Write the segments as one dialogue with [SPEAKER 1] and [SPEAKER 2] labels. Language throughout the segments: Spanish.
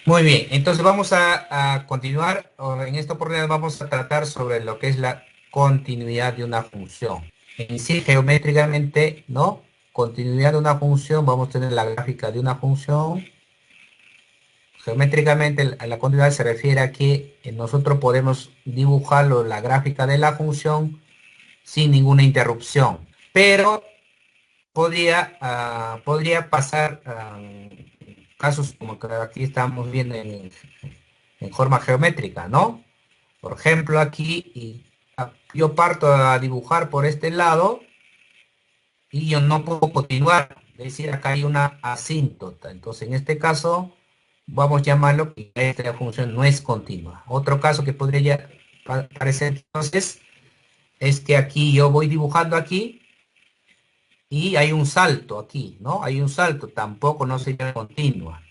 [SPEAKER 1] Muy bien, entonces vamos a continuar. En esta oportunidad vamos a tratar sobre lo que es la continuidad de una función. En sí, geométricamente, ¿no? Continuidad de una función, vamos a tener la gráfica de una función. Geométricamente, la continuidad se refiere a que nosotros podemos dibujarlo, la gráfica de la función, sin ninguna interrupción. Pero podría pasar casos como que aquí estamos viendo en forma geométrica, ¿no? Por ejemplo, aquí yo parto a dibujar por este lado y yo no puedo continuar. Es decir, acá hay una asíntota. Entonces, en este caso, vamos a llamarlo que esta función no es continua. Otro caso que podría parecer entonces es que aquí yo voy dibujando aquí y hay un salto aquí, ¿no? Hay un salto, tampoco no sería continua.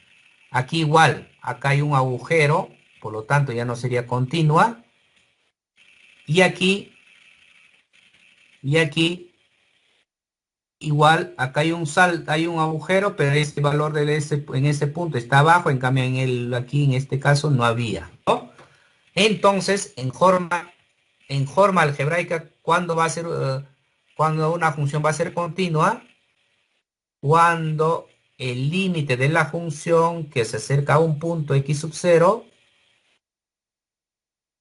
[SPEAKER 1] Aquí igual, acá hay un agujero, por lo tanto ya no sería continua. Y aquí, y aquí, igual, acá hay un salto, hay un agujero, pero este valor en ese punto está abajo, en cambio aquí en este caso no había, ¿no? Entonces, en forma algebraica, ¿cuándo va a ser, cuando una función va a ser continua? Cuando el límite de la función que se acerca a un punto x sub 0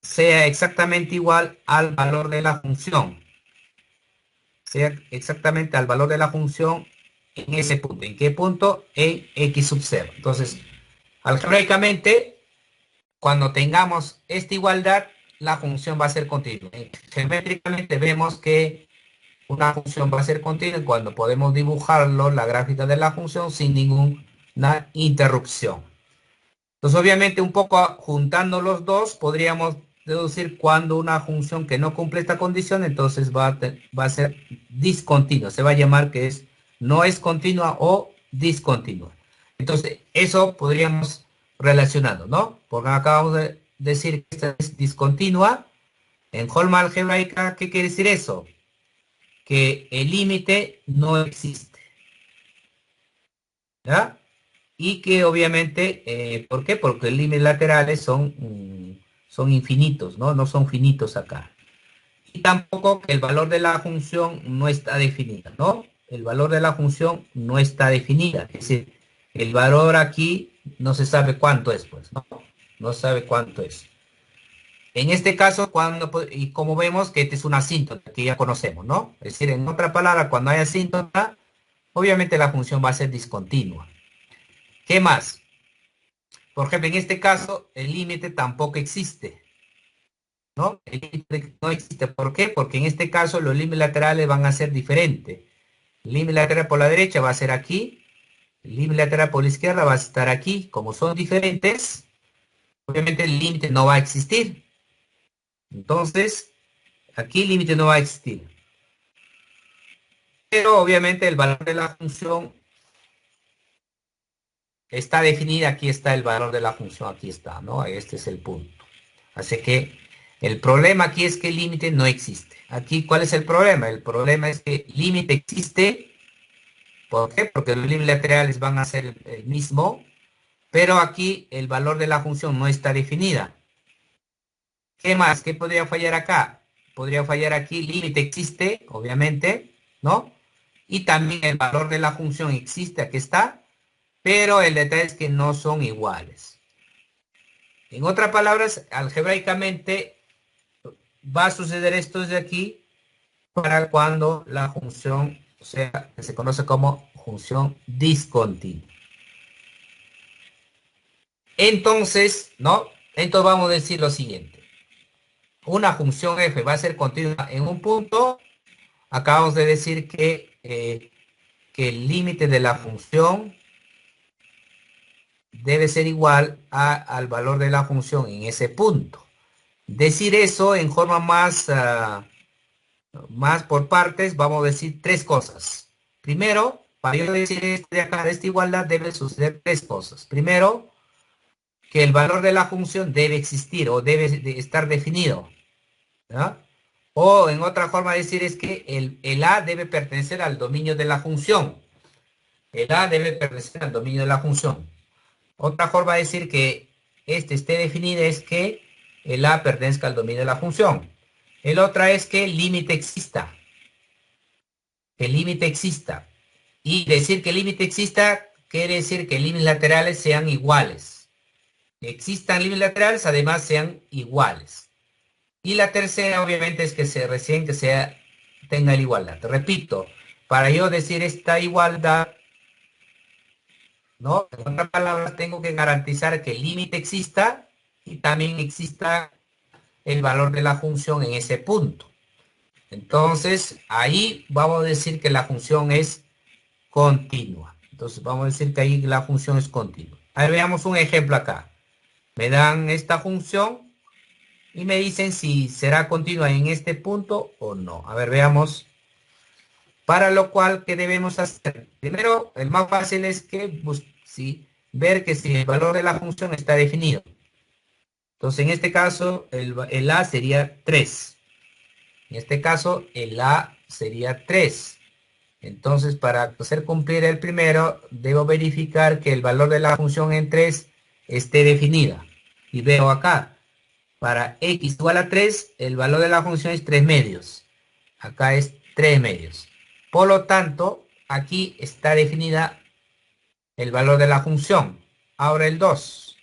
[SPEAKER 1] sea exactamente igual al valor de la función. Sea exactamente al valor de la función en ese punto. ¿En qué punto? En x sub 0. Entonces, algebraicamente, cuando tengamos esta igualdad, la función va a ser continua. Geométricamente vemos que una función va a ser continua cuando podemos dibujarlo, la gráfica de la función, sin ninguna interrupción. Entonces, obviamente, un poco juntando los dos, podríamos deducir cuando una función que no cumple esta condición, entonces va a ser discontinua. Se va a llamar que no es continua o discontinua. Entonces, eso podríamos relacionarlo, ¿no? Porque acabamos de decir que esta es discontinua. En forma algebraica, ¿qué quiere decir eso? Que el límite no existe, ¿ya? Y que obviamente, ¿por qué? Porque los límites laterales son infinitos, ¿no? No son finitos acá. Y tampoco que el valor de la función no está definida, ¿no? El valor de la función no está definida. Es decir, el valor aquí no se sabe cuánto es, pues, ¿no? No se sabe cuánto es. En este caso, y como vemos que esta es una asíntota que ya conocemos, ¿no? Es decir, en otra palabra, cuando hay asíntota, obviamente la función va a ser discontinua. ¿Qué más? Por ejemplo, en este caso, el límite tampoco existe, ¿no? El límite no existe. ¿Por qué? Porque en este caso los límites laterales van a ser diferentes. El límite lateral por la derecha va a ser aquí, el límite lateral por la izquierda va a estar aquí. Como son diferentes, obviamente el límite no va a existir. Entonces, aquí el límite no va a existir. Pero obviamente el valor de la función está definida. Aquí está el valor de la función, aquí está, ¿no? Este es el punto. Así que el problema aquí es que el límite no existe. Aquí, ¿cuál es el problema? El problema es que el límite existe. ¿Por qué? Porque los límites laterales van a ser el mismo, pero aquí el valor de la función no está definida. ¿Qué más? ¿Qué podría fallar acá? Podría fallar aquí, límite existe, obviamente, ¿no? Y también el valor de la función existe, aquí está, pero el detalle es que no son iguales. En otras palabras, algebraicamente va a suceder esto desde aquí para cuando la función, o sea, que se conoce como función discontinua. Entonces, ¿no? Entonces vamos a decir lo siguiente. Una función f va a ser continua en un punto. Acabamos de decir que el límite de la función debe ser igual al valor de la función en ese punto. Decir eso en forma más por partes, vamos a decir tres cosas. Primero, para yo decir esto de acá, de esta igualdad, debe suceder tres cosas. Primero, que el valor de la función debe existir o debe estar definido, ¿no? O en otra forma de decir es que el A debe pertenecer al dominio de la función. El A debe pertenecer al dominio de la función. Otra forma de decir que este esté definido es que el A pertenezca al dominio de la función. El otra es que el límite exista. Que el límite exista. Y decir que el límite exista quiere decir que límites laterales sean iguales. Que existan límites laterales, además sean iguales. Y la tercera, obviamente, es que recién que sea, tenga la igualdad. Repito, para yo decir esta igualdad, ¿no? En otras palabras, tengo que garantizar que el límite exista y también exista el valor de la función en ese punto. Entonces, ahí vamos a decir que la función es continua. Entonces, vamos a decir que ahí la función es continua. A ver, veamos un ejemplo acá. Me dan esta función y me dicen si será continua en este punto o no. A ver, veamos. Para lo cual, ¿qué debemos hacer? Primero, el más fácil es que ver que si el valor de la función está definido. Entonces, en este caso, el A sería 3. En este caso, el A sería 3. Entonces, para hacer cumplir el primero, debo verificar que el valor de la función en 3 esté definida. Y veo acá, para x igual a 3, el valor de la función es 3 medios. Acá es 3 medios. Por lo tanto, aquí está definida el valor de la función. Ahora el 2.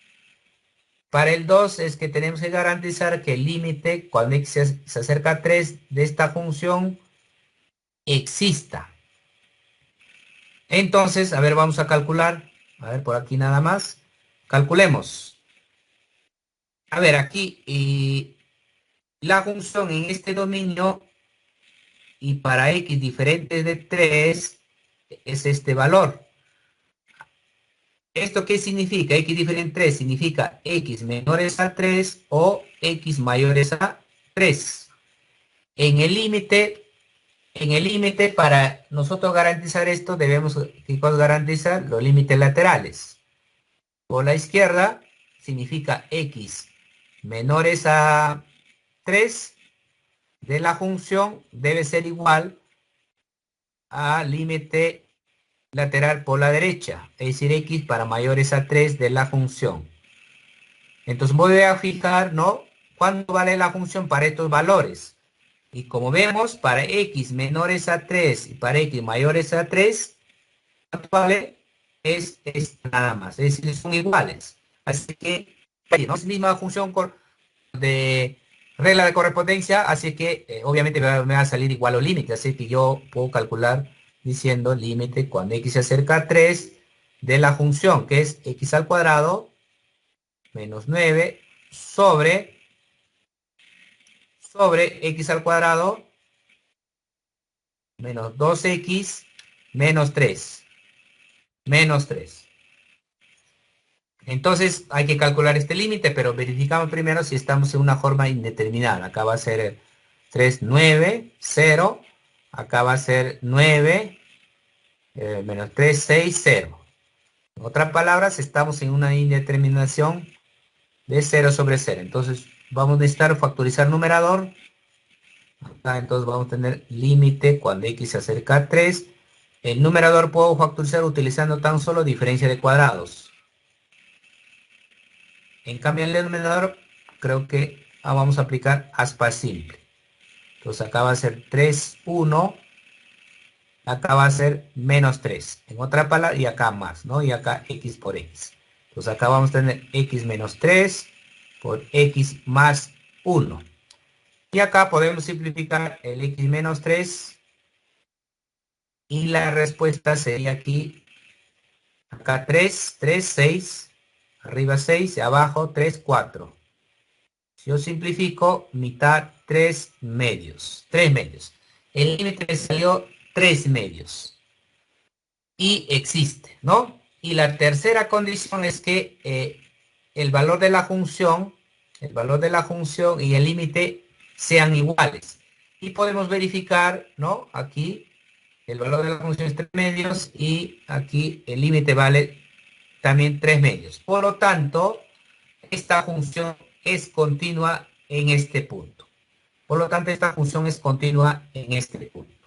[SPEAKER 1] Para el 2 es que tenemos que garantizar que el límite, cuando x se acerca a 3 de esta función, exista. Entonces, a ver, vamos a calcular. A ver, por aquí nada más. Calculemos. A ver, aquí la función en este dominio y para x diferente de 3 es este valor. ¿Esto qué significa? X diferente a 3 significa x menores a 3 o x mayores a 3. En el límite, para nosotros garantizar esto, debemos garantizar los límites laterales. Por la izquierda significa x menores a 3 de la función debe ser igual al límite lateral por la derecha, es decir, x para mayores a 3 de la función. Entonces voy a fijar, ¿no? ¿Cuánto vale la función para estos valores? Y como vemos, para x menores a 3 y para x mayores a 3, ¿cuánto vale? Es nada más, es decir, son iguales. Así que, no es la misma función de regla de correspondencia, así que obviamente me va a salir igual o límite, así que yo puedo calcular diciendo límite cuando x se acerca a 3 de la función, que es x al cuadrado menos 9 sobre x al cuadrado menos 2x menos 3. Menos 3. Entonces hay que calcular este límite, pero verificamos primero si estamos en una forma indeterminada. Acá va a ser 3, 9, 0. Acá va a ser 9, menos 3, 6, 0. En otras palabras, estamos en una indeterminación de 0 sobre 0. Entonces vamos a necesitar factorizar numerador. Acá entonces vamos a tener límite cuando x se acerca a 3. El numerador puedo factorizar utilizando tan solo diferencia de cuadrados. En cambio, en el denominador, creo que vamos a aplicar aspa simple. Entonces acá va a ser 3, 1. Acá va a ser menos 3. En otra palabra, y acá más, ¿no? Y acá x por x. Entonces acá vamos a tener x menos 3 por x más 1. Y acá podemos simplificar el x menos 3. Y la respuesta sería aquí, acá 3, 3, 6. Arriba 6 y abajo 3, 4. Si yo simplifico, mitad 3 medios. 3 medios. El límite me salió 3 medios. Y existe, ¿no? Y la tercera condición es que el valor de la función, y el límite sean iguales. Y podemos verificar, ¿no? Aquí el valor de la función es 3 medios y aquí el límite vale también 3 medios. Por lo tanto, esta función es continua en este punto. Por lo tanto, esta función es continua en este punto.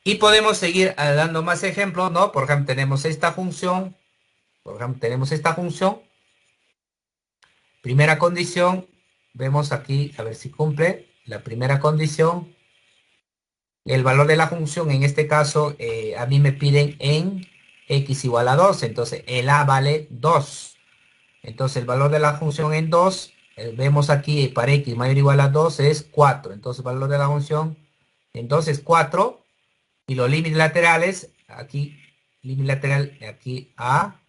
[SPEAKER 1] Y podemos seguir dando más ejemplos, ¿no? Por ejemplo, tenemos esta función. Por ejemplo, tenemos esta función. Primera condición. Vemos aquí, a ver si cumple. La primera condición. El valor de la función, en este caso, a mí me piden en x igual a 2. Entonces, el a vale 2. Entonces, el valor de la función en 2, vemos aquí para x mayor o igual a 2 es 4. Entonces, el valor de la función en 2 es 4. Y los límites laterales, aquí, límite lateral, aquí a,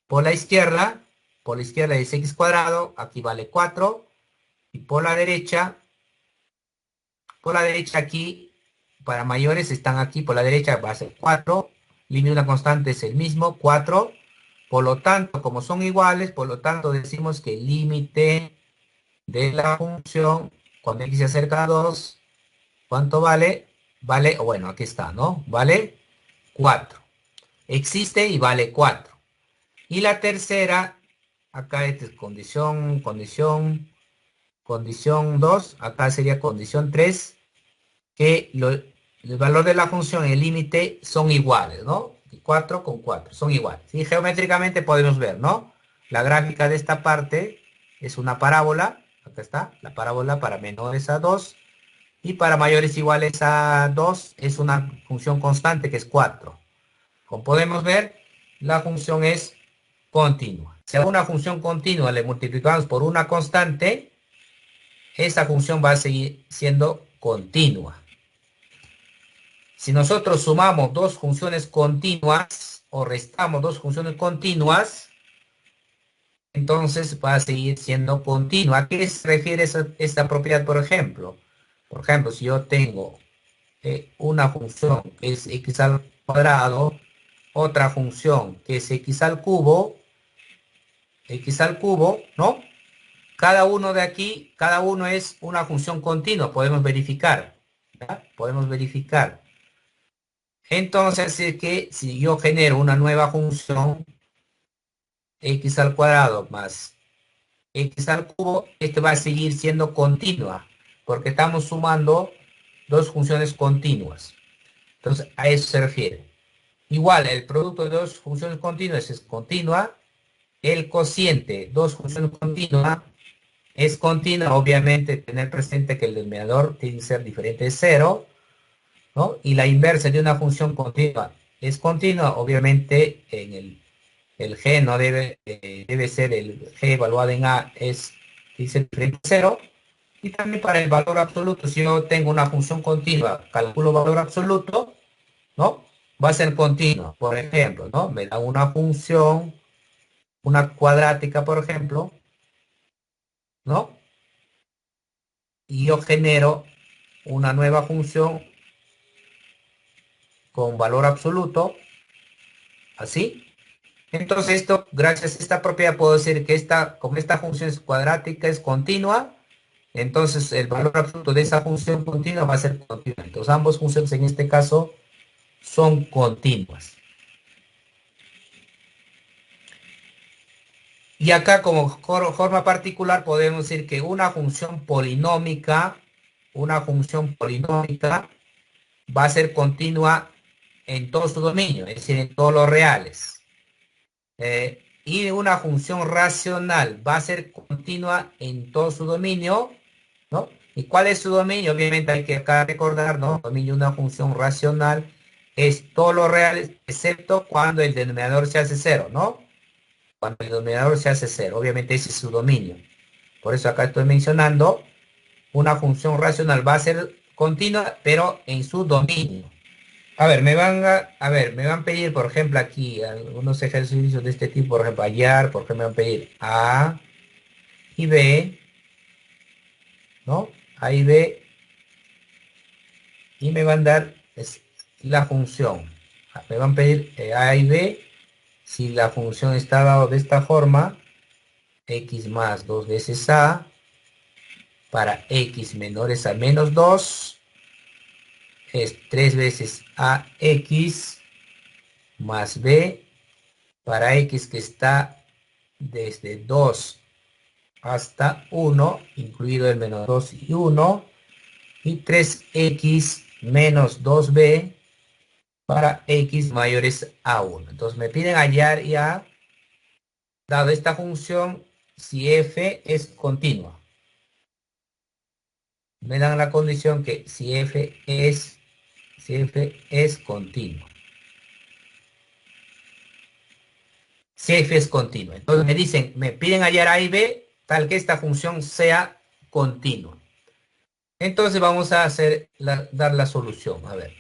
[SPEAKER 1] por la izquierda es x cuadrado, aquí vale 4. Y por la derecha aquí, para mayores están aquí, por la derecha va a ser 4. Límite de una constante es el mismo, 4. Por lo tanto, como son iguales, por lo tanto decimos que el límite de la función, cuando x se acerca a 2, ¿cuánto vale? Vale, bueno, aquí está, ¿no? Vale 4. Existe y vale 4. Y la tercera, acá es condición 2, acá sería condición 3, que el valor de la función y el límite son iguales, ¿no? 4 con 4 son iguales. Y geométricamente podemos ver, ¿no? La gráfica de esta parte es una parábola, acá está, la parábola para menores a 2, y para mayores iguales a 2 es una función constante que es 4. Como podemos ver, la función es continua. Si a una función continua le multiplicamos por una constante, esa función va a seguir siendo continua. Si nosotros sumamos dos funciones continuas o restamos dos funciones continuas, entonces va a seguir siendo continua. ¿A qué se refiere esta propiedad, por ejemplo? Por ejemplo, si yo tengo una función que es x al cuadrado, otra función que es x al cubo, ¿no? Cada uno de aquí, cada uno es una función continua, podemos verificar, ¿ya? Podemos verificar. Entonces, es que si yo genero una nueva función, x al cuadrado más x al cubo, este va a seguir siendo continua, porque estamos sumando dos funciones continuas. Entonces, a eso se refiere. Igual, el producto de dos funciones continuas es continua, el cociente, dos funciones continuas, es continua, obviamente tener presente que el denominador tiene que ser diferente de cero, ¿no? Y la inversa de una función continua es continua, obviamente en el g no debe ser el g evaluado en a es dice diferente de cero. Y también para el valor absoluto, si yo tengo una función continua, calculo valor absoluto, ¿no? Va a ser continua, por ejemplo, ¿no? Me da una función, una cuadrática, por ejemplo, ¿no? Y yo genero una nueva función con valor absoluto, así. Entonces esto, gracias a esta propiedad, puedo decir que como esta función es cuadrática, es continua, entonces el valor absoluto de esa función continua va a ser continua. Entonces ambas funciones en este caso son continuas. Y acá como forma particular podemos decir que una función polinómica va a ser continua en todo su dominio, es decir, en todos los reales. Y una función racional va a ser continua en todo su dominio, ¿no? ¿Y cuál es su dominio? Obviamente hay que acá recordar, ¿no? El dominio de una función racional es todos los reales, excepto cuando el denominador se hace cero, ¿no? Cuando el denominador se hace cero, obviamente ese es su dominio. Por eso acá estoy mencionando, una función racional va a ser continua, pero en su dominio. A ver, me van a pedir, por ejemplo, aquí algunos ejercicios de este tipo, por ejemplo, hallar, por ejemplo, me van a pedir A y B, ¿no? A y B, y me van a dar la función. Me van a pedir A y B, si la función está dado de esta forma, x más 2 veces A, para x menores a menos 2, es 3 veces AX más B, para x que está desde 2 hasta 1, incluido el menos 2 y 1, y 3x menos 2b para x mayores a 1. Entonces me piden hallar ya, dado esta función, si f es continua. Me dan la condición que si f es continuo. Si f es continua. Entonces me dicen, me piden hallar a y b, tal que esta función sea continua. Entonces vamos a dar la solución. A ver.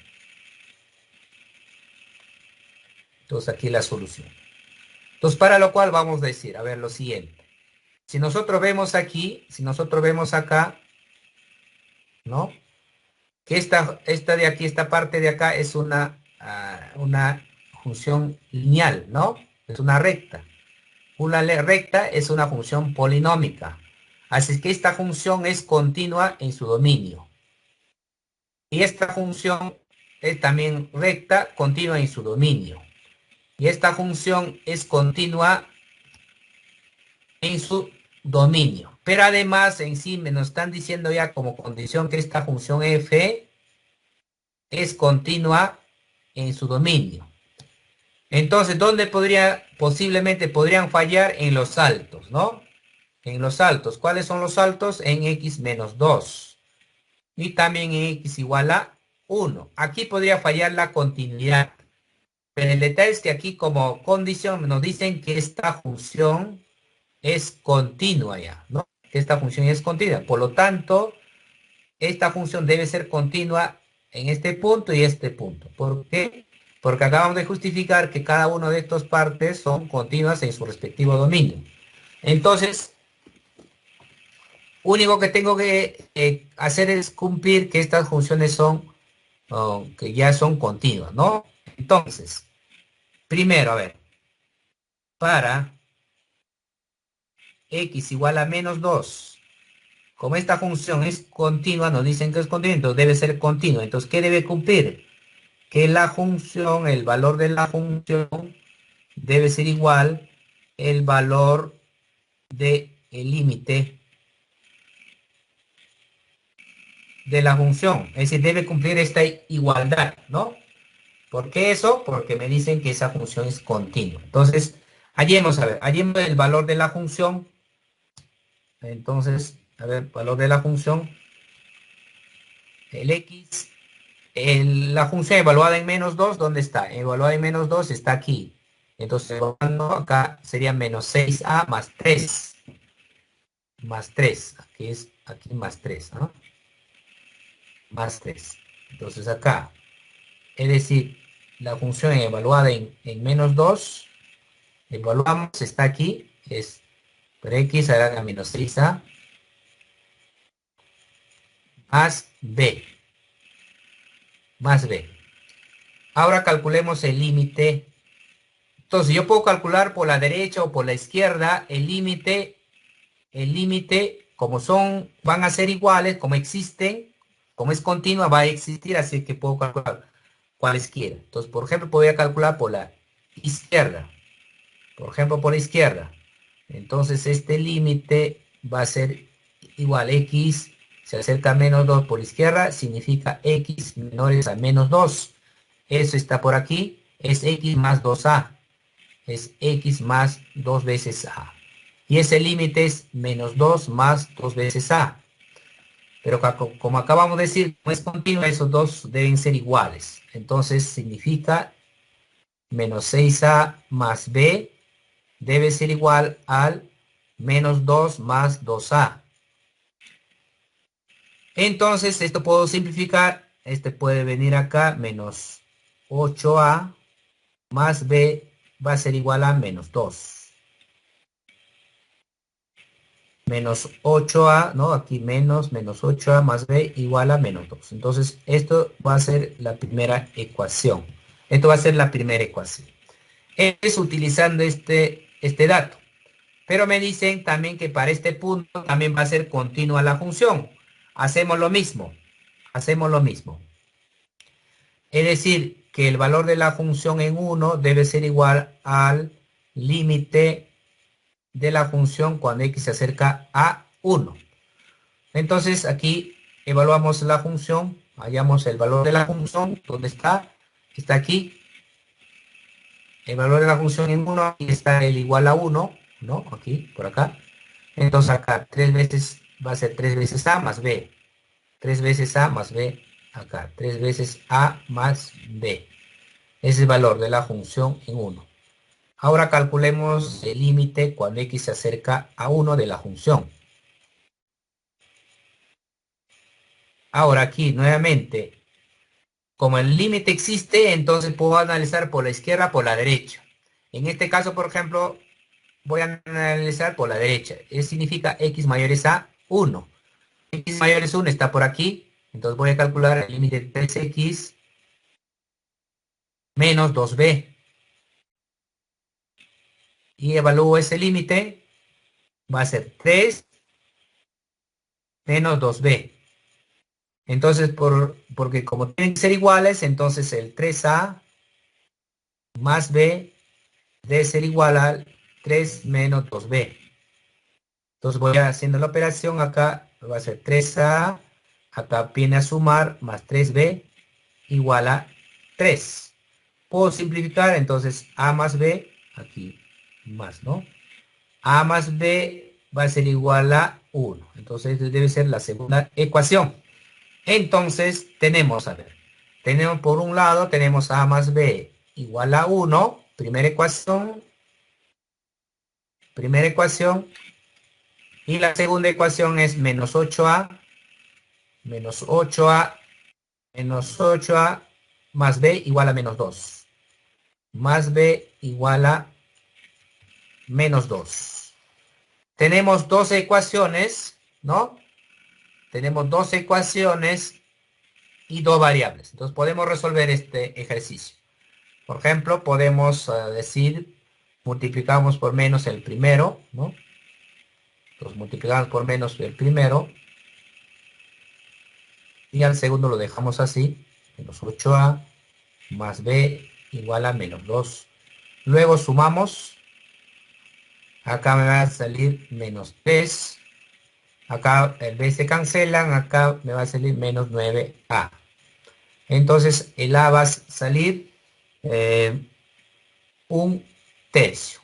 [SPEAKER 1] Entonces aquí la solución. Entonces para lo cual vamos a decir, a ver, lo siguiente. Si nosotros vemos aquí, si nosotros vemos acá, ¿no? Que esta de aquí, esta parte de acá es una función lineal, ¿no? Es una recta. Una recta es una función polinómica. Así que esta función es continua en su dominio. Y esta función es también recta, continua en su dominio. Y esta función es continua en su dominio. Pero además en sí me nos están diciendo ya como condición que esta función f es continua en su dominio. Entonces, ¿dónde posiblemente podrían fallar? En los saltos, ¿no? En los saltos. ¿Cuáles son los saltos? En x menos 2. Y también en x igual a 1. Aquí podría fallar la continuidad. Pero el detalle es que aquí como condición nos dicen que esta función es continua ya, ¿no? Que esta función es continua. Por lo tanto, esta función debe ser continua en este punto y este punto. ¿Por qué? Porque acabamos de justificar que cada una de estas partes son continuas en su respectivo dominio. Entonces, único que tengo que hacer es cumplir que estas funciones que ya son continuas, ¿no? Entonces, primero, a ver, para x igual a menos 2, como esta función es continua, nos dicen que es continua, entonces debe ser continua. Entonces, ¿qué debe cumplir? Que la función, el valor de la función debe ser igual el valor del límite de la función. Es decir, debe cumplir esta igualdad, ¿no? ¿Por qué eso? Porque me dicen que esa función es continua. Entonces, hallemos, a ver, hallemos el valor de la función. Entonces, a ver, valor de la función, el x, la función evaluada en menos 2, ¿dónde está? Evaluada en menos 2 está aquí. Entonces, evaluando acá sería menos 6a más 3. Más 3. Aquí más 3, ¿no? Más 3. Entonces acá, es decir, la función evaluada en menos 2, evaluamos, está aquí, es por x hará a menos 6a más b. Más b. Ahora calculemos el límite. Entonces yo puedo calcular por la derecha o por la izquierda el límite, como van a ser iguales, como existen, como es continua, va a existir, así que puedo calcular cualesquiera. Entonces, por ejemplo, podría calcular por la izquierda. Por ejemplo, por la izquierda. Entonces, este límite va a ser igual x, se acerca a menos 2 por la izquierda, significa x menores a menos 2. Eso está por aquí, es x más 2a. Es x más 2 veces a. Y ese límite es menos 2 más 2 veces a. Pero como acabamos de decir, como es continua, esos dos deben ser iguales. Entonces significa menos 6a más b debe ser igual al menos 2 más 2a. Entonces esto puedo simplificar. Este puede venir acá, menos 8a más b va a ser igual a menos 2. Menos 8a, ¿no? Aquí menos 8a más b igual a menos 2. Entonces, esto va a ser la primera ecuación. Esto va a ser la primera ecuación. Es utilizando este dato. Pero me dicen también que para este punto también va a ser continua la función. Hacemos lo mismo. Hacemos lo mismo. Es decir, que el valor de la función en 1 debe ser igual al límite de la función cuando x se acerca a 1. Entonces aquí evaluamos la función, hallamos el valor de la función, ¿dónde está? está aquí, el valor de la función en 1, aquí está el igual a 1, ¿no? Aquí, por acá. Entonces acá 3 veces, va a ser 3 veces A más B. 3 veces A más B acá. 3 veces A más B. Ese es el valor de la función en 1. Ahora calculemos el límite cuando x se acerca a 1 de la función. Ahora aquí nuevamente, como el límite existe, entonces puedo analizar por la izquierda, por la derecha. En este caso, por ejemplo, voy a analizar por la derecha. Eso significa x mayores a 1. X mayores a 1 está por aquí. Entonces voy a calcular el límite de 3x menos 2b. Y evalúo ese límite. Va a ser 3 menos 2b. Entonces, porque como tienen que ser iguales, entonces el 3a más b debe ser igual al 3 menos 2b. Entonces voy haciendo la operación acá, va a ser 3a, acá viene a sumar más 3b igual a 3. Puedo simplificar, entonces a más b, aquí más, ¿no? A más b va a ser igual a 1. Entonces debe ser la segunda ecuación. Entonces tenemos, a ver, tenemos por un lado, tenemos a más b igual a 1, primera ecuación, y la segunda ecuación es menos 8a, menos 8a, menos 8a, más b igual a menos 2, más b igual a menos 2. Tenemos dos ecuaciones, ¿no? Tenemos dos ecuaciones y dos variables. Entonces podemos resolver este ejercicio. Por ejemplo, podemos decir, multiplicamos por menos el primero, ¿no? Entonces multiplicamos por menos el primero. Y al segundo lo dejamos así. Menos 8a más b igual a menos 2. Luego sumamos. Acá me va a salir menos 3. Acá el b se cancelan. Acá me va a salir menos 9a. Entonces el a va a salir un tercio.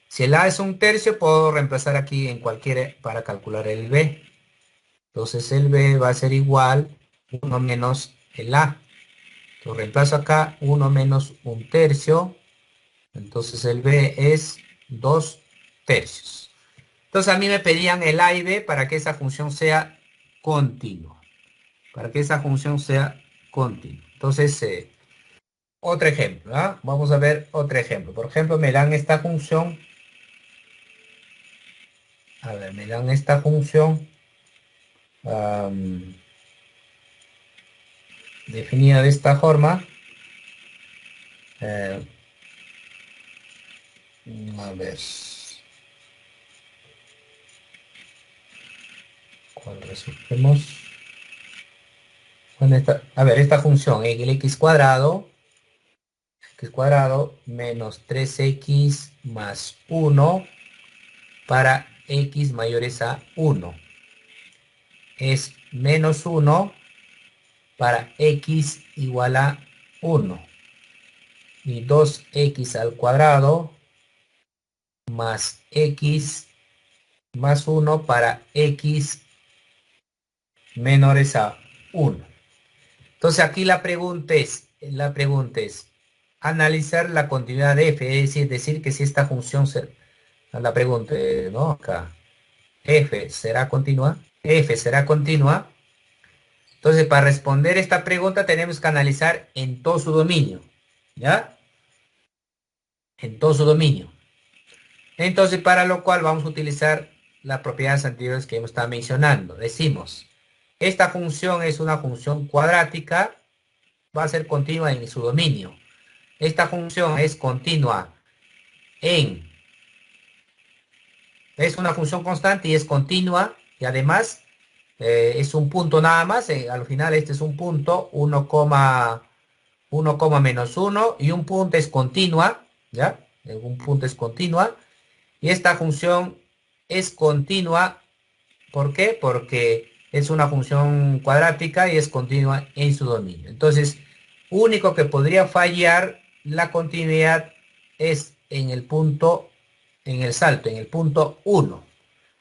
[SPEAKER 1] Si el A es un tercio, puedo reemplazar aquí en cualquiera para calcular el B. Entonces el B va a ser igual 1 menos el A. Entonces reemplazo acá 1 menos un tercio. Entonces el B es 2 tercios. Entonces a mí me pedían el A y B para que esa función sea continua. Para que esa función sea continua. Entonces, otro ejemplo, ¿ah? Vamos a ver otro ejemplo. Por ejemplo, me dan esta función. A ver, me dan esta función definida de esta forma. Eh, a ver, ¿cuál resolvemos? Con esta, a ver, esta función, el x cuadrado menos 3x más 1 para x mayores a 1. Es menos 1 para x igual a 1. Y 2x al cuadrado más x más 1 para x menores a 1. Entonces aquí la pregunta es analizar la continuidad de f, es decir que si esta función, la pregunta, ¿no? Acá, f será continua. Entonces para responder esta pregunta tenemos que analizar en todo su dominio, ¿ya? En todo su dominio. Entonces para lo cual vamos a utilizar las propiedades anteriores que hemos estado mencionando. Decimos, esta función es una función cuadrática, va a ser continua en su dominio. Esta función es continua es una función constante y es continua, y además es un punto nada más. Al final este es un punto, 1, menos 1, y un punto es continua, ¿ya? Un punto es continua, y esta función es continua. ¿Por qué? Porque es una función cuadrática y es continua en su dominio. Entonces, único que podría fallar la continuidad es en el punto, en el salto, en el punto 1,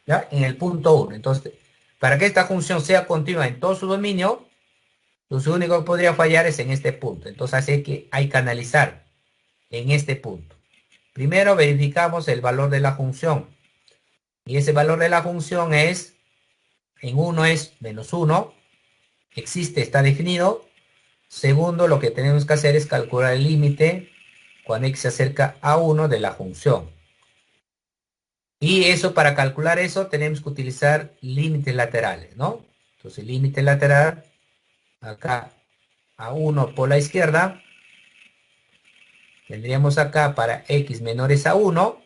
[SPEAKER 1] ¿ya? En el punto 1. Entonces, para que esta función sea continua en todo su dominio, lo único que podría fallar es en este punto. Entonces, hay que analizar en este punto. Primero verificamos el valor de la función. Y ese valor de la función es, en 1 es -1, existe, está definido. Segundo, lo que tenemos que hacer es calcular el límite cuando x se acerca a 1 de la función. Y eso, para calcular eso, tenemos que utilizar límites laterales, ¿no? Entonces, límite lateral, acá a 1 por la izquierda, tendríamos acá para x menores a 1,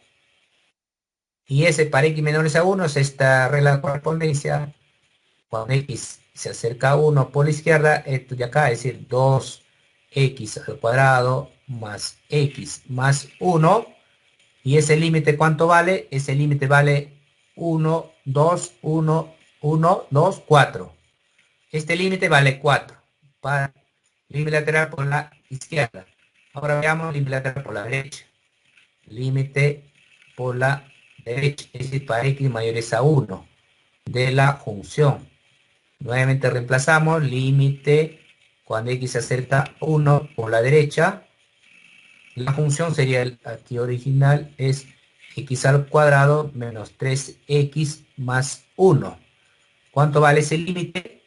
[SPEAKER 1] y ese para x menores a 1 es esta regla de correspondencia. Cuando x se acerca a 1 por la izquierda, esto de acá, es decir, 2x al cuadrado más x más 1. ¿Y ese límite cuánto vale? Ese límite vale 1, 2, 1, 1, 2, 4. Este límite vale 4 para límite lateral por la izquierda. Ahora veamos límite lateral por la derecha. Límite por la derecha, es decir, para x mayores a 1 de la función. Nuevamente reemplazamos límite cuando x se acerca a 1 por la derecha. La función sería aquí original es x al cuadrado menos 3x más 1. ¿Cuánto vale ese límite?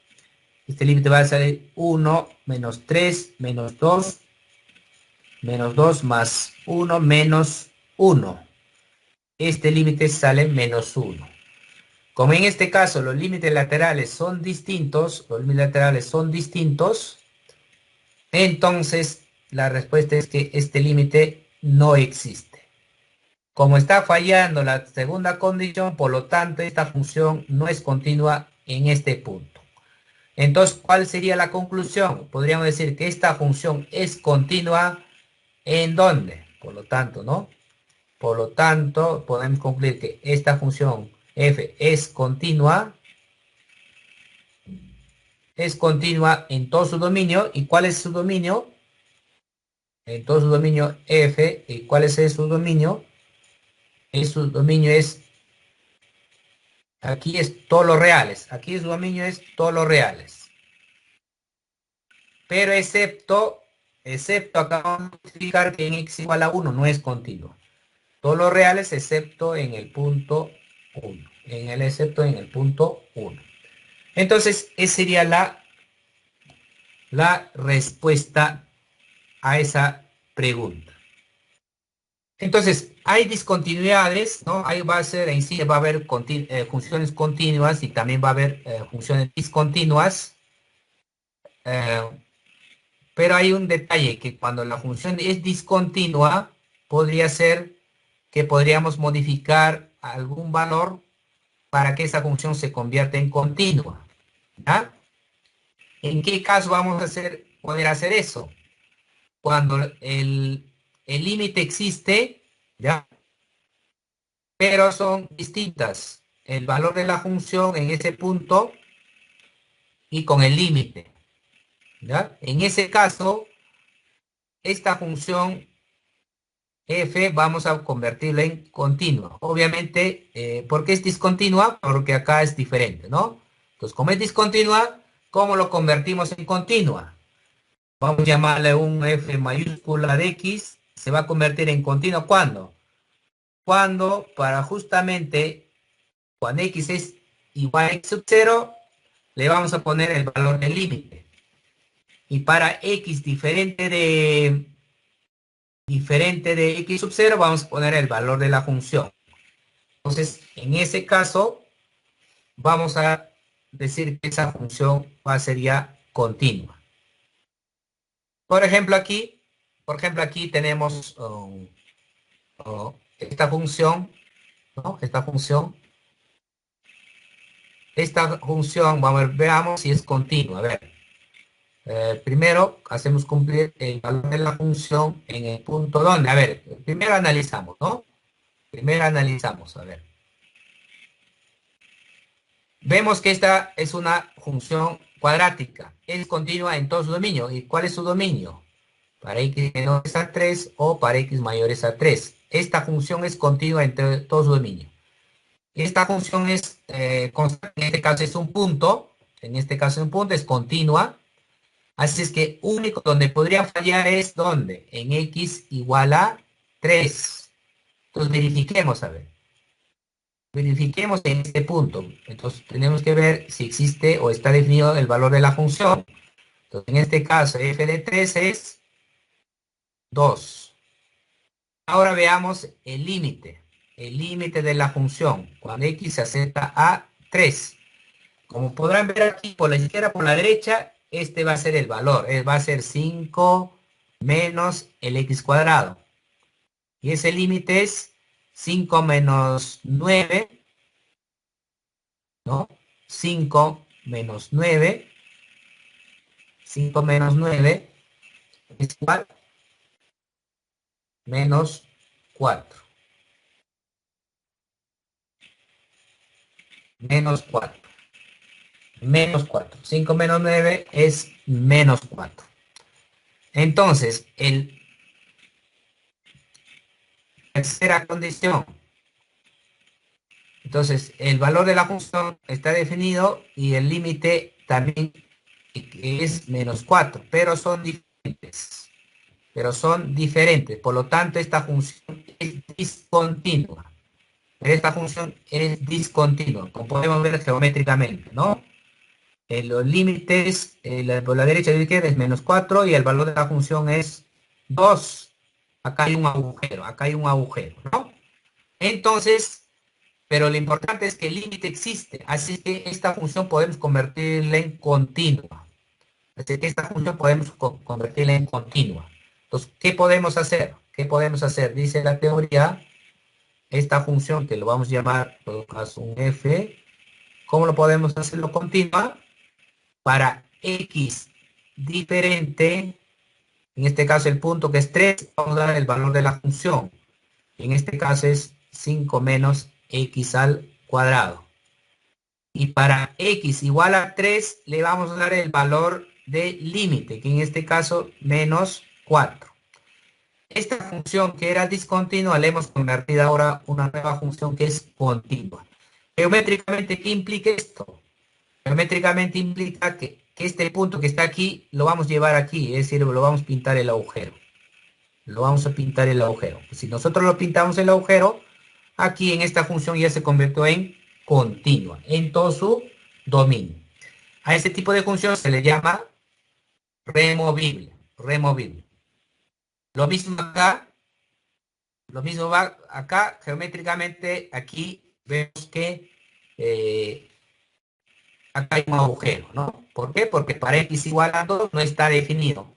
[SPEAKER 1] Este límite va a ser 1 menos 3 menos 2 más 1 menos 1. Este límite sale menos 1. Como en este caso los límites laterales son distintos, entonces la respuesta es que este límite no existe. Como está fallando la segunda condición, por lo tanto esta función no es continua en este punto. Entonces, ¿cuál sería la conclusión? Podríamos decir que esta función es continua ¿en dónde? Por lo tanto, ¿no? Por lo tanto, podemos concluir que esta función f es continua en todo su dominio. ¿Y cuál es su dominio? En todo su dominio f. ¿Y cuál es su dominio? Su dominio es, aquí es todos los reales. Aquí su dominio es todos los reales. Pero excepto acá vamos a explicar que en x igual a 1 no es continuo. Todos los reales excepto en el punto 1. Excepto en el punto 1. Entonces, esa sería la respuesta a esa pregunta. Entonces, hay discontinuidades, ¿no? Ahí va a ser, en sí va a haber funciones continuas y también va a haber funciones discontinuas. Pero hay un detalle, que cuando la función es discontinua, podría ser que podríamos modificar algún valor para que esa función se convierta en continua, ¿ya? ¿En qué caso vamos a poder hacer eso? Cuando el límite existe, ¿ya? Pero son distintas el valor de la función en ese punto y con el límite, ¿ya? En ese caso, esta función f vamos a convertirla en continua. Obviamente, ¿por qué es discontinua? Porque acá es diferente, ¿no? Entonces, como es discontinua, ¿cómo lo convertimos en continua? Vamos a llamarle un f mayúscula de x. Se va a convertir en continua, ¿cuándo? Cuando cuando x es igual a x sub 0, le vamos a poner el valor del límite. Y para x diferente de x sub 0, vamos a poner el valor de la función. Entonces, en ese caso, vamos a decir que esa función sería continua. Por ejemplo, aquí tenemos esta función, ¿no? Esta función, veamos si es continua. A ver, primero hacemos cumplir el valor de la función en el punto donde. A ver, primero analizamos, ¿no? Primero analizamos, a ver. Vemos que esta es una función cuadrática. Es continua en todo su dominio. ¿Y cuál es su dominio? para x menores a 3 o para x mayores a 3. Esta función es continua en todo su dominio. Esta función es constante, en este caso es un punto, en este caso un punto es continua. Así es que único donde podría fallar es donde, en x igual a 3. Entonces verifiquemos, a ver. Verifiquemos en este punto. Entonces tenemos que ver si existe o está definido el valor de la función. Entonces en este caso f de 3 es 2. Ahora veamos el límite. El límite de la función cuando x se acerca a 3. Como podrán ver aquí por la izquierda, por la derecha, este va a ser el valor. Va a ser 5 menos el x cuadrado. Y ese límite es 5 menos 9, ¿no? 5 menos 9. 5 menos 9 es igual menos 4. Menos 4. Menos 4. 5 menos 9 es menos 4. Entonces, tercera condición. Entonces, el valor de la función está definido y el límite también es menos 4, pero son diferentes. Por lo tanto, esta función es discontinua. Pero esta función es discontinua, como podemos ver geométricamente, ¿no? Los límites, por la derecha y la izquierda es menos 4 y el valor de la función es 2. Acá hay un agujero, ¿no? Entonces, pero lo importante es que el límite existe, así que esta función podemos convertirla en continua. Así que esta función podemos convertirla en continua. Entonces, ¿qué podemos hacer? ¿Qué podemos hacer? Dice la teoría, esta función que lo vamos a llamar, en todo caso, un f, ¿cómo lo podemos hacerlo continua? Para x diferente, en este caso el punto que es 3, vamos a dar el valor de la función. En este caso es 5 menos x al cuadrado. Y para x igual a 3 le vamos a dar el valor de límite, que en este caso menos 4. Esta función que era discontinua le hemos convertido ahora una nueva función que es continua. Geométricamente, ¿qué implica esto? Geométricamente implica que este punto que está aquí lo vamos a llevar aquí, es decir, lo vamos a pintar el agujero. Lo vamos a pintar el agujero. Si nosotros lo pintamos el agujero, aquí en esta función ya se convirtió en continua, en todo su dominio. A este tipo de función se le llama removible, removible. Lo mismo acá, lo mismo va acá, geométricamente, aquí vemos que acá hay un agujero, ¿no? ¿Por qué? Porque para x igual a 2 no está definido,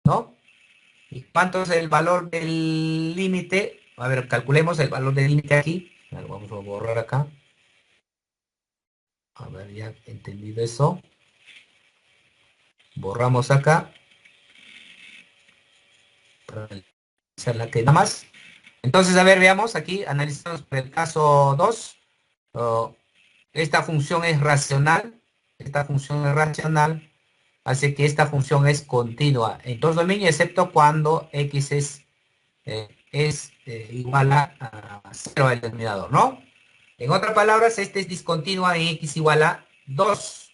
[SPEAKER 1] ¿no? ¿Y cuánto es el valor del límite? A ver, calculemos el valor del límite aquí. A ver, vamos a borrar acá. A ver, ya he entendido eso. Borramos acá. Para hacer la que nada más. Entonces, a ver, veamos aquí, analizamos por el caso 2. Oh, esta función es racional. Esta función es racional. Así que esta función es continua en todos los dominios, excepto cuando x es igual a 0 el denominador, ¿no? En otras palabras, este es discontinua en x igual a 2.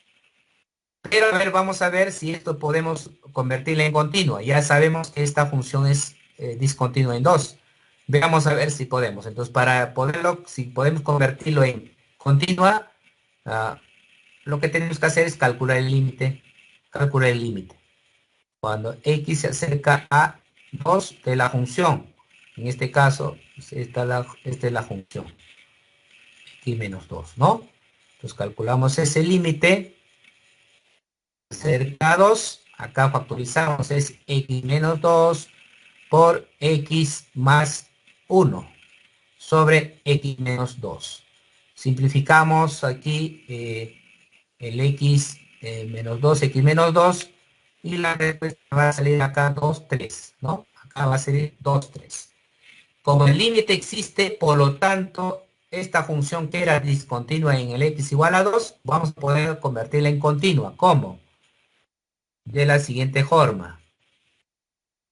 [SPEAKER 1] Pero a ver, vamos a ver si esto podemos convertirla en continua. Ya sabemos que esta función es discontinua en 2. Veamos a ver si podemos. Entonces, para poderlo, si podemos convertirlo en continua, ah, lo que tenemos que hacer es calcular el límite. Calcular el límite. Cuando x se acerca a 2 de la función. En este caso, esta es la función. X menos 2, ¿no? Entonces calculamos ese límite. Cerca a 2. Acá factorizamos. Es x menos 2 por x más 1 sobre x menos 2. Simplificamos aquí el x menos 2, x menos 2. Y la respuesta va a salir acá 2, 3, ¿no? Acá va a salir 2, 3. Como el límite existe, por lo tanto, esta función que era discontinua en el x igual a 2, vamos a poder convertirla en continua. ¿Cómo? De la siguiente forma.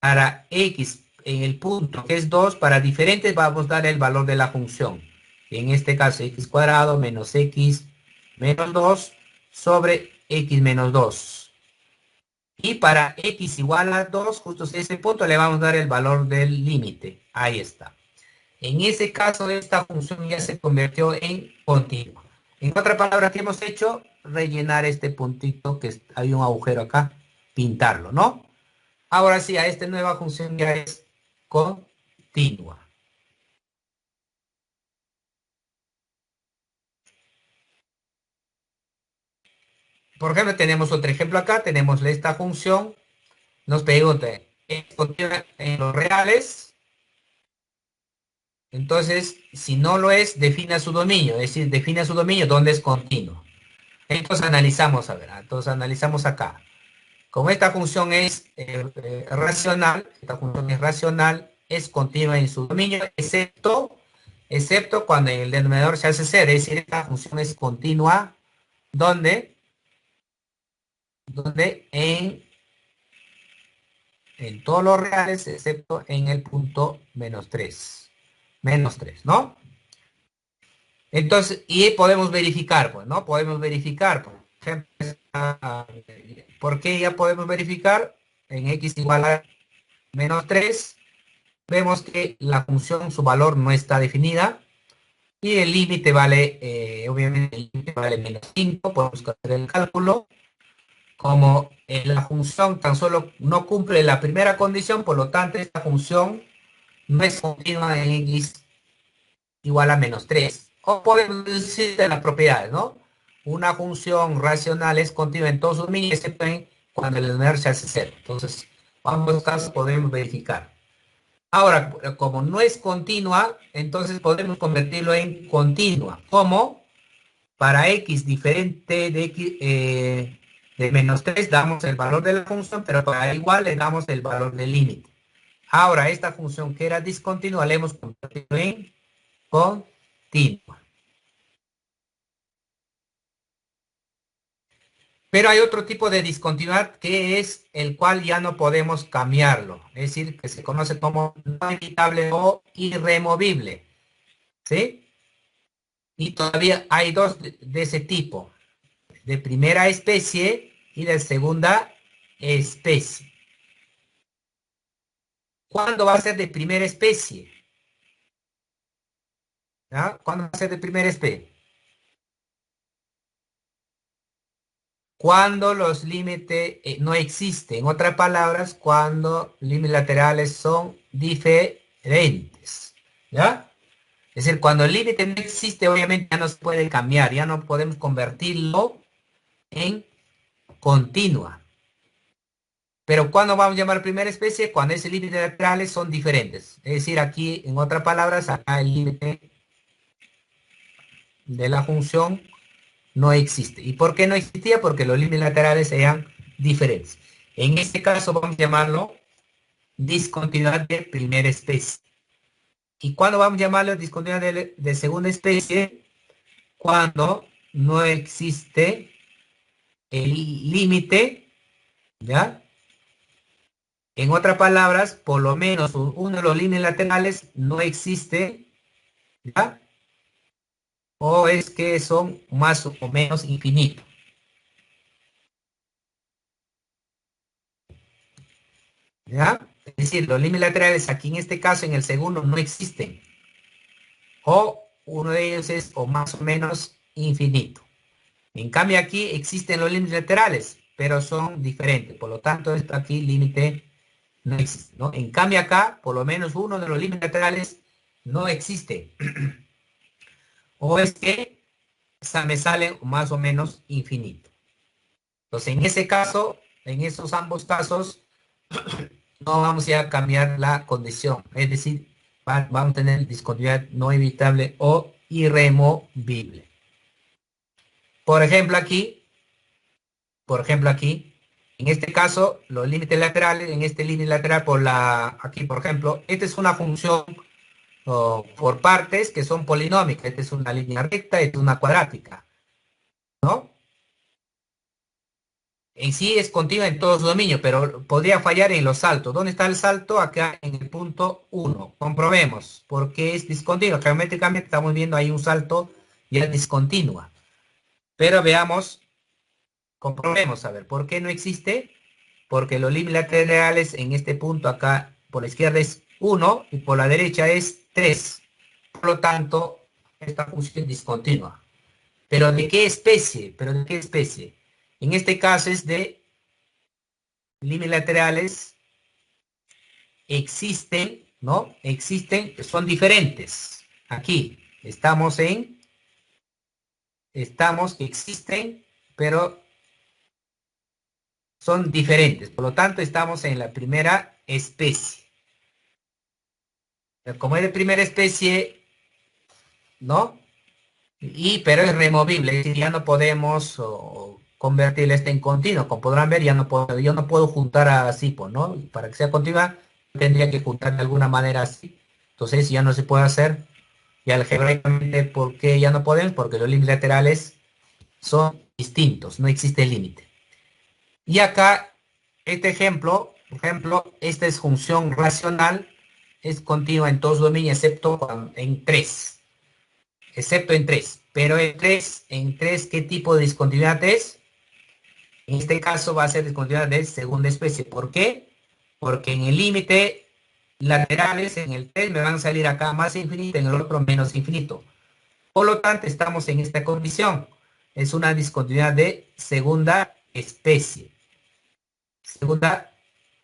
[SPEAKER 1] para x en el punto que es 2, para diferentes vamos a dar el valor de la función. En este caso, x cuadrado menos x menos 2 sobre x menos 2. Y para x igual a 2, justo en ese punto le vamos a dar el valor del límite. Ahí está. En ese caso, esta función ya se convirtió en continua. En otra palabra, ¿qué hemos hecho? Rellenar este puntito que hay un agujero acá, pintarlo, ¿no? Ahora sí, a esta nueva función ya es continua. Por ejemplo, tenemos otro ejemplo acá, tenemos esta función, nos pregunta, ¿es continua en los reales? Entonces, si no lo es, defina su dominio, es decir, defina su dominio donde es continuo. Entonces analizamos, a ver, entonces analizamos acá. Como esta función es racional, esta función es racional, es continua en su dominio, excepto cuando en el denominador se hace cero, es decir, esta función es continua, donde en todos los reales, excepto en el punto menos 3, ¿no? Entonces, y podemos verificar, pues, ¿no? Podemos verificar, por ejemplo, ¿por qué ya podemos verificar? En x igual a menos 3 vemos que la función, su valor no está definida y el límite vale, obviamente el límite vale menos 5, podemos hacer el cálculo. Como la función tan solo no cumple la primera condición, por lo tanto esta función no es continua en x igual a menos 3. O podemos decir de las propiedades, ¿no? Una función racional es continua en todos sus dominios, excepto cuando el denominador se hace cero. Entonces, ambos casos podemos verificar. Ahora, como no es continua, entonces podemos convertirlo en continua. ¿Cómo? Para x diferente de x de menos 3 damos el valor de la función, pero para igual le damos el valor del límite. Ahora, esta función que era discontinua la hemos convertido en continua. Pero hay otro tipo de discontinuidad que es el cual ya no podemos cambiarlo. Es decir, que se conoce como no evitable o irremovible. ¿Sí? Y todavía hay dos de ese tipo. De primera especie y de segunda especie. ¿Cuándo va a ser de primera especie? ¿Ya? ¿Cuándo va a ser de primera especie? Cuando los límites no existen. En otras palabras, cuando límites laterales son diferentes. ¿Ya? Es decir, cuando el límite no existe, obviamente ya no se puede cambiar, ya no podemos convertirlo en continua. Pero ¿cuándo vamos a llamar primera especie? Cuando ese límite laterales son diferentes. Es decir, aquí, en otras palabras, acá el límite de la función no existe. ¿Y por qué no existía? Porque los límites laterales eran diferentes. En este caso vamos a llamarlo discontinuidad de primera especie. ¿Y cuándo vamos a llamarlo discontinuidad de segunda especie? Cuando no existe el límite, ¿ya? En otras palabras, por lo menos uno de los límites laterales no existe, ¿ya? O es que son más o menos infinitos. ¿Ya? Es decir, los límites laterales aquí en este caso, en el segundo, no existen. O uno de ellos es o más o menos infinito. En cambio aquí existen los límites laterales, pero son diferentes. Por lo tanto, esto aquí límite no existe, ¿no? En cambio acá, por lo menos uno de los límites laterales no existe. O es que me sale más o menos infinito. Entonces, en ese caso, en esos ambos casos, no vamos a cambiar la condición. Es decir, vamos a tener discontinuidad no evitable o irremovible. Por ejemplo, en este caso, los límites laterales, en este límite lateral aquí, por ejemplo, esta es una función por partes que son polinómicas. Esta es una línea recta, esta es una cuadrática, ¿no? en sí es continua en todo su dominio, pero podría fallar en los saltos. ¿Dónde está el salto? Acá en el punto 1. Comprobemos por qué es discontinua. Geométricamente estamos viendo ahí un salto ya discontinua. Pero veamos, comprobemos a ver, ¿por qué no existe? Porque los límites laterales en este punto acá por la izquierda es 1 y por la derecha es 3. Por lo tanto, esta función es discontinua. ¿Pero de qué especie? ¿Pero de qué especie? En este caso es de límites laterales existen, ¿no? Existen, son diferentes. Aquí existen, pero son diferentes. Por lo tanto, estamos en la primera especie. Como es de primera especie, ¿no? Pero es removible, es decir, ya no podemos convertir este en continuo. Como podrán ver, ya no puedo, yo no puedo juntar así, pues, ¿no? Para que sea continua, tendría que juntar de alguna manera así. Entonces ya no se puede hacer. Y algebraicamente, ¿por qué ya no podemos? Porque los límites laterales son distintos, no existe límite. Y acá, este ejemplo, por ejemplo, esta es función racional, es continua en todos los dominios, excepto en 3. Excepto en 3. Pero en tres, ¿qué tipo de discontinuidad es? En este caso va a ser discontinuidad de segunda especie. ¿Por qué? Porque en el límite laterales, en el 3 me van a salir acá más infinito, en el otro menos infinito. Por lo tanto, estamos en esta condición. Es una discontinuidad de segunda especie. Segunda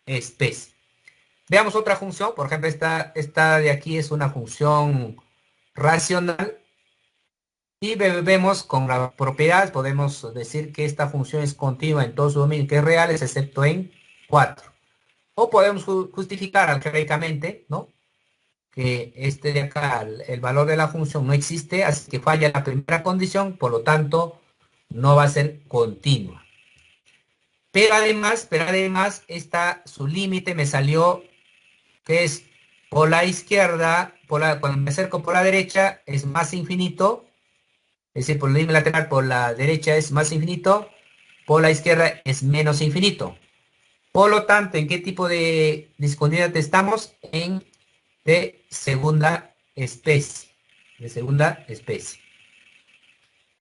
[SPEAKER 1] especie. Veamos otra función. Por ejemplo, esta de aquí es una función racional. Y vemos con la propiedad, podemos decir que esta función es continua en todos sus dominios que es reales, excepto en 4. O podemos justificar algebraicamente, ¿no? Que este de acá, el valor de la función no existe, así que falla la primera condición, por lo tanto, no va a ser continua. Pero además, su límite me salió que es por la izquierda, cuando me acerco por la derecha, es más infinito. Es decir, por el límite lateral por la derecha es más infinito, por la izquierda es menos infinito. Por lo tanto, ¿en qué tipo de discontinuidad estamos? En de segunda especie. De segunda especie.